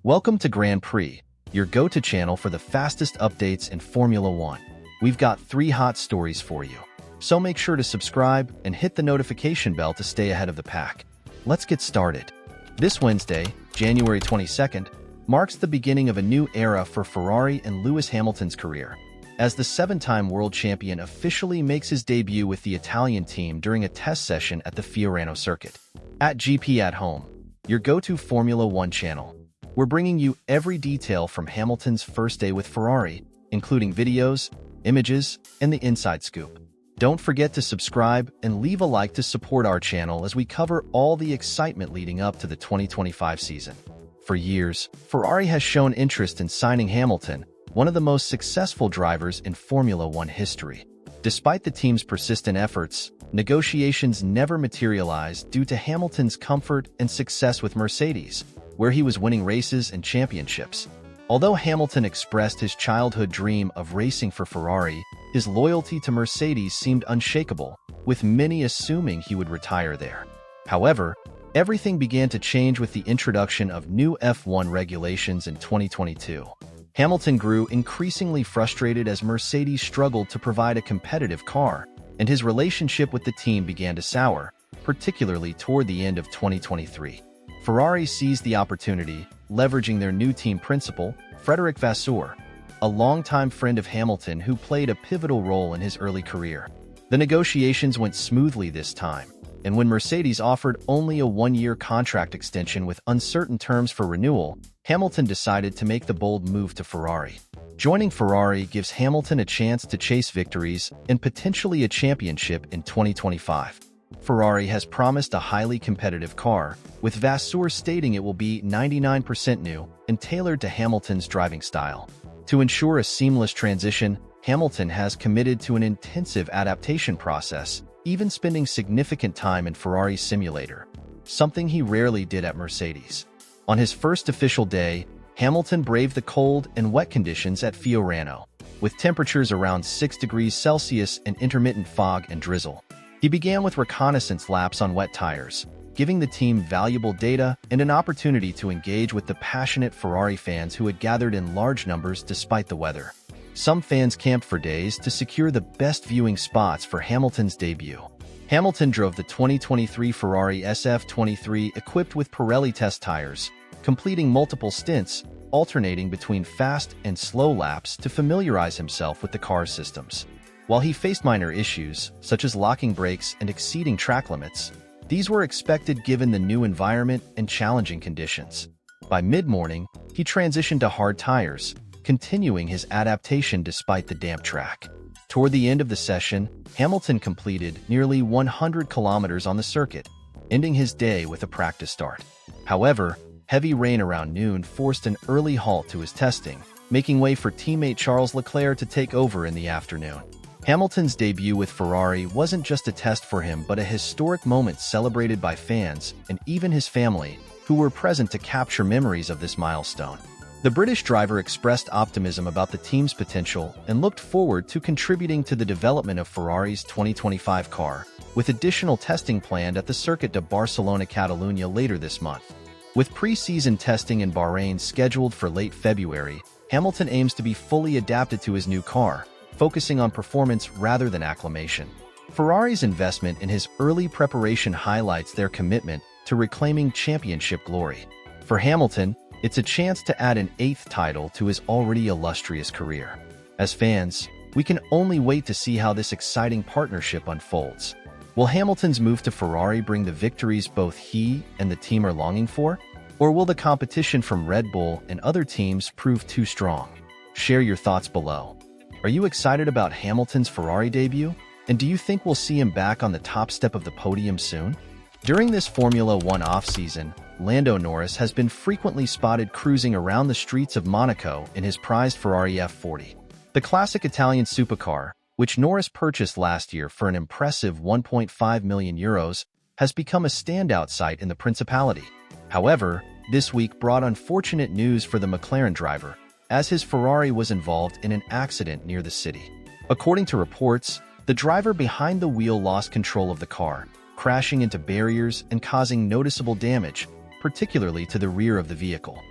Welcome to Grand Prix, your go-to channel for the fastest updates in Formula One. We've got 3 hot stories for you, so make sure to subscribe and hit the notification bell to stay ahead of the pack. Let's get started. This Wednesday, January 22nd, marks the beginning of a new era for Ferrari and Lewis Hamilton's career, as the 7-time world champion officially makes his debut with the Italian team during a test session at the Fiorano circuit. At GP at Home, your go-to Formula One channel, we're bringing you every detail from Hamilton's first day with Ferrari, including videos, images, and the inside scoop. Don't forget to subscribe and leave a like to support our channel as we cover all the excitement leading up to the 2025 season. For years, Ferrari has shown interest in signing Hamilton, one of the most successful drivers in Formula One history. Despite the team's persistent efforts, negotiations never materialized due to Hamilton's comfort and success with Mercedes, where he was winning races and championships. Although Hamilton expressed his childhood dream of racing for Ferrari, his loyalty to Mercedes seemed unshakable, with many assuming he would retire there. However, everything began to change with the introduction of new F1 regulations in 2022. Hamilton grew increasingly frustrated as Mercedes struggled to provide a competitive car, and his relationship with the team began to sour, particularly toward the end of 2023. Ferrari seized the opportunity, leveraging their new team principal, Frédéric Vasseur, a longtime friend of Hamilton who played a pivotal role in his early career. The negotiations went smoothly this time, and when Mercedes offered only a 1-year contract extension with uncertain terms for renewal, Hamilton decided to make the bold move to Ferrari. Joining Ferrari gives Hamilton a chance to chase victories and potentially a championship in 2025. Ferrari has promised a highly competitive car, with Vasseur stating it will be 99% new and tailored to Hamilton's driving style. To ensure a seamless transition, Hamilton has committed to an intensive adaptation process, even spending significant time in Ferrari's simulator, something he rarely did at Mercedes. On his first official day, Hamilton braved the cold and wet conditions at Fiorano, with temperatures around 6 degrees Celsius and intermittent fog and drizzle. He began with reconnaissance laps on wet tires, giving the team valuable data and an opportunity to engage with the passionate Ferrari fans who had gathered in large numbers despite the weather. Some fans camped for days to secure the best viewing spots for Hamilton's debut. Hamilton drove the 2023 Ferrari SF23 equipped with Pirelli test tires, completing multiple stints, alternating between fast and slow laps to familiarize himself with the car's systems. While he faced minor issues, such as locking brakes and exceeding track limits, these were expected given the new environment and challenging conditions. By mid-morning, he transitioned to hard tires, continuing his adaptation despite the damp track. Toward the end of the session, Hamilton completed nearly 100 kilometers on the circuit, ending his day with a practice start. However, heavy rain around noon forced an early halt to his testing, making way for teammate Charles Leclerc to take over in the afternoon. Hamilton's debut with Ferrari wasn't just a test for him but a historic moment celebrated by fans and even his family, who were present to capture memories of this milestone. The British driver expressed optimism about the team's potential and looked forward to contributing to the development of Ferrari's 2025 car, with additional testing planned at the Circuit de Barcelona-Catalunya later this month. With pre-season testing in Bahrain scheduled for late February, Hamilton aims to be fully adapted to his new car, focusing on performance rather than acclamation. Ferrari's investment in his early preparation highlights their commitment to reclaiming championship glory. For Hamilton, it's a chance to add an 8th title to his already illustrious career. As fans, we can only wait to see how this exciting partnership unfolds. Will Hamilton's move to Ferrari bring the victories both he and the team are longing for? Or will the competition from Red Bull and other teams prove too strong? Share your thoughts below. Are you excited about Hamilton's Ferrari debut? And do you think we'll see him back on the top step of the podium soon? During this Formula One off-season, Lando Norris has been frequently spotted cruising around the streets of Monaco in his prized Ferrari F40. The classic Italian supercar, which Norris purchased last year for an impressive €1.5 million, has become a standout sight in the Principality. However, this week brought unfortunate news for the McLaren driver, as his Ferrari was involved in an accident near the city. According to reports, the driver behind the wheel lost control of the car, crashing into barriers and causing noticeable damage, particularly to the rear of the vehicle.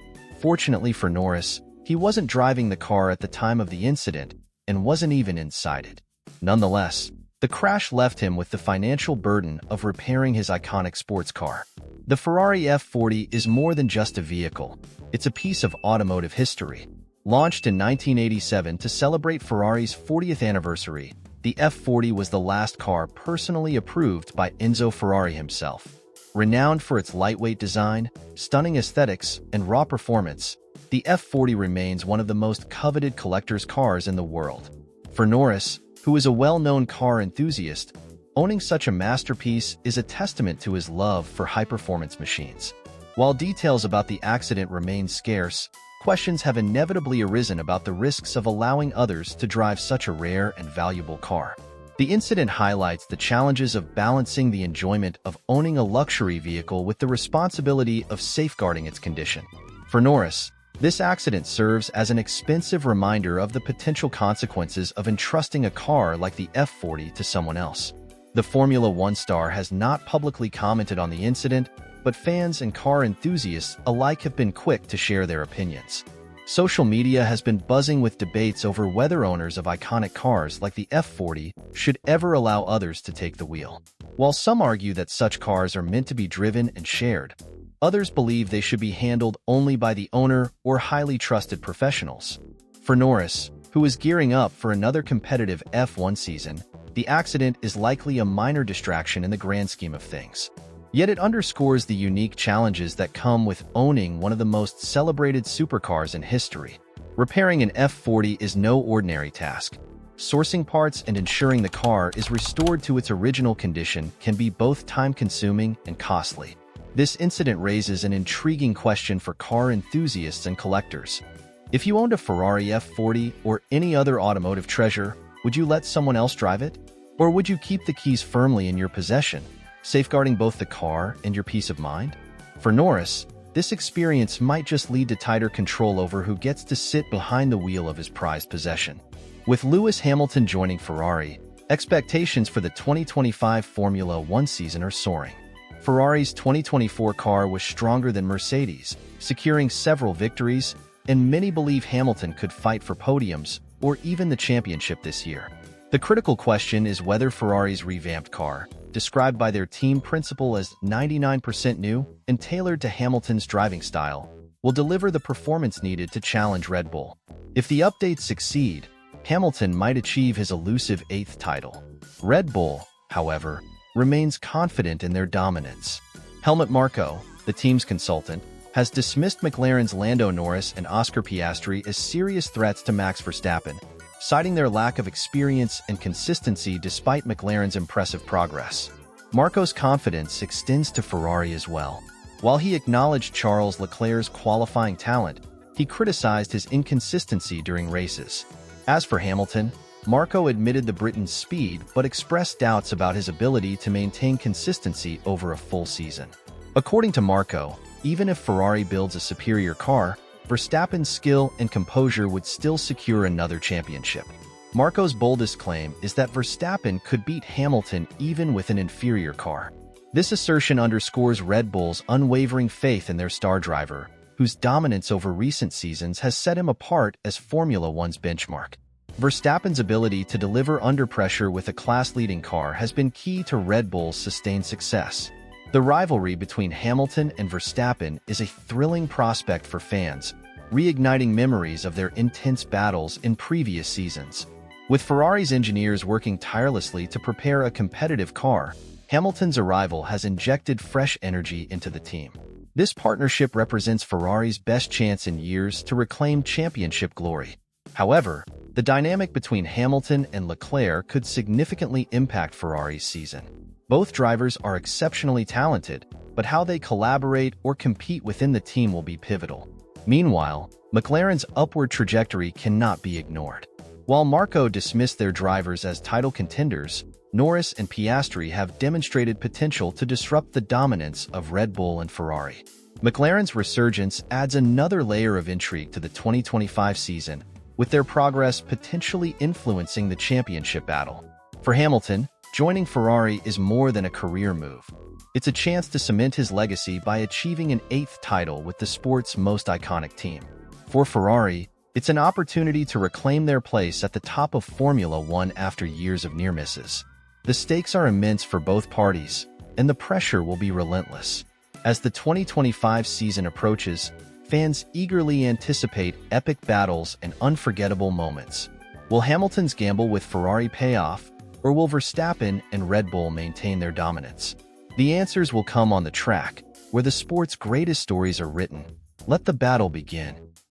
Fortunately for Norris, he wasn't driving the car at the time of the incident and wasn't even inside it. Nonetheless, the crash left him with the financial burden of repairing his iconic sports car. The Ferrari F40 is more than just a vehicle. It's a piece of automotive history. Launched in 1987 to celebrate Ferrari's 40th anniversary, the F40 was the last car personally approved by Enzo Ferrari himself. Renowned for its lightweight design, stunning aesthetics, and raw performance, the F40 remains one of the most coveted collector's cars in the world. For Norris, who is a well-known car enthusiast, owning such a masterpiece is a testament to his love for high-performance machines. While details about the accident remain scarce, questions have inevitably arisen about the risks of allowing others to drive such a rare and valuable car. The incident highlights the challenges of balancing the enjoyment of owning a luxury vehicle with the responsibility of safeguarding its condition. For Norris, this accident serves as an expensive reminder of the potential consequences of entrusting a car like the F40 to someone else. The Formula One star has not publicly commented on the incident, but fans and car enthusiasts alike have been quick to share their opinions. Social media has been buzzing with debates over whether owners of iconic cars like the F40 should ever allow others to take the wheel. While some argue that such cars are meant to be driven and shared, others believe they should be handled only by the owner or highly trusted professionals. For Norris, who is gearing up for another competitive F1 season, the accident is likely a minor distraction in the grand scheme of things. Yet it underscores the unique challenges that come with owning one of the most celebrated supercars in history. Repairing an F40 is no ordinary task. Sourcing parts and ensuring the car is restored to its original condition can be both time-consuming and costly. This incident raises an intriguing question for car enthusiasts and collectors. If you owned a Ferrari F40 or any other automotive treasure, would you let someone else drive it? Or would you keep the keys firmly in your possession, safeguarding both the car and your peace of mind? For Norris, this experience might just lead to tighter control over who gets to sit behind the wheel of his prized possession. With Lewis Hamilton joining Ferrari, expectations for the 2025 Formula One season are soaring. Ferrari's 2024 car was stronger than Mercedes, securing several victories, and many believe Hamilton could fight for podiums or even the championship this year. The critical question is whether Ferrari's revamped car, described by their team principal as 99% new and tailored to Hamilton's driving style, will deliver the performance needed to challenge Red Bull. If the updates succeed, Hamilton might achieve his elusive 8th title. Red Bull, however, remains confident in their dominance. Helmut Marko, the team's consultant, has dismissed McLaren's Lando Norris and Oscar Piastri as serious threats to Max Verstappen, citing their lack of experience and consistency despite McLaren's impressive progress. Marko's confidence extends to Ferrari as well. While he acknowledged Charles Leclerc's qualifying talent, he criticized his inconsistency during races. As for Hamilton, Marko admitted the Briton's speed but expressed doubts about his ability to maintain consistency over a full season. According to Marko, even if Ferrari builds a superior car, Verstappen's skill and composure would still secure another championship. Marko's boldest claim is that Verstappen could beat Hamilton even with an inferior car. This assertion underscores Red Bull's unwavering faith in their star driver, whose dominance over recent seasons has set him apart as Formula One's benchmark. Verstappen's ability to deliver under pressure with a class-leading car has been key to Red Bull's sustained success. The rivalry between Hamilton and Verstappen is a thrilling prospect for fans, reigniting memories of their intense battles in previous seasons. With Ferrari's engineers working tirelessly to prepare a competitive car, Hamilton's arrival has injected fresh energy into the team. This partnership represents Ferrari's best chance in years to reclaim championship glory. However, the dynamic between Hamilton and Leclerc could significantly impact Ferrari's season. Both drivers are exceptionally talented, but how they collaborate or compete within the team will be pivotal. Meanwhile, McLaren's upward trajectory cannot be ignored. While Marko dismissed their drivers as title contenders, Norris and Piastri have demonstrated potential to disrupt the dominance of Red Bull and Ferrari. McLaren's resurgence adds another layer of intrigue to the 2025 season, with their progress potentially influencing the championship battle. For Hamilton, joining Ferrari is more than a career move. It's a chance to cement his legacy by achieving an 8th title with the sport's most iconic team. For Ferrari, it's an opportunity to reclaim their place at the top of Formula One after years of near misses. The stakes are immense for both parties, and the pressure will be relentless. As the 2025 season approaches, fans eagerly anticipate epic battles and unforgettable moments. Will Hamilton's gamble with Ferrari pay off, or will Verstappen and Red Bull maintain their dominance? The answers will come on the track, where the sport's greatest stories are written. Let the battle begin.